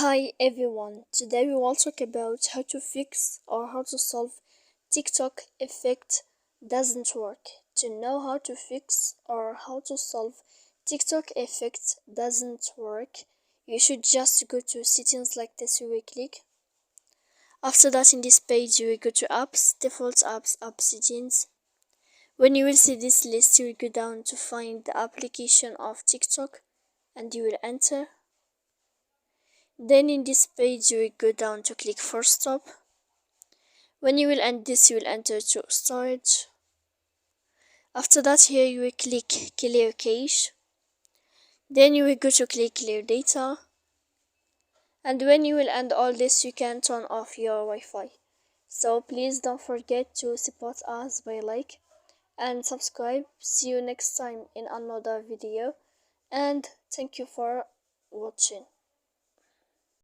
Hi everyone, today we will talk about how to fix or how to solve TikTok effect doesn't work. To know how to fix or how to solve TikTok effect doesn't work, you should just go to settings like this. You will click. After that, in this page you will go to apps, default apps, app settings. When you will see this list, you will go down to find the application of TikTok and you will enter. Then in this page you will go down to click for stop. When you will end this, you will enter to storage. After that, here you will click clear cache. Then you will go to click clear data. And when you will end all this, you can turn off your Wi-Fi. So please don't forget to support us by like and subscribe. See you next time in another video, and thank you for watching.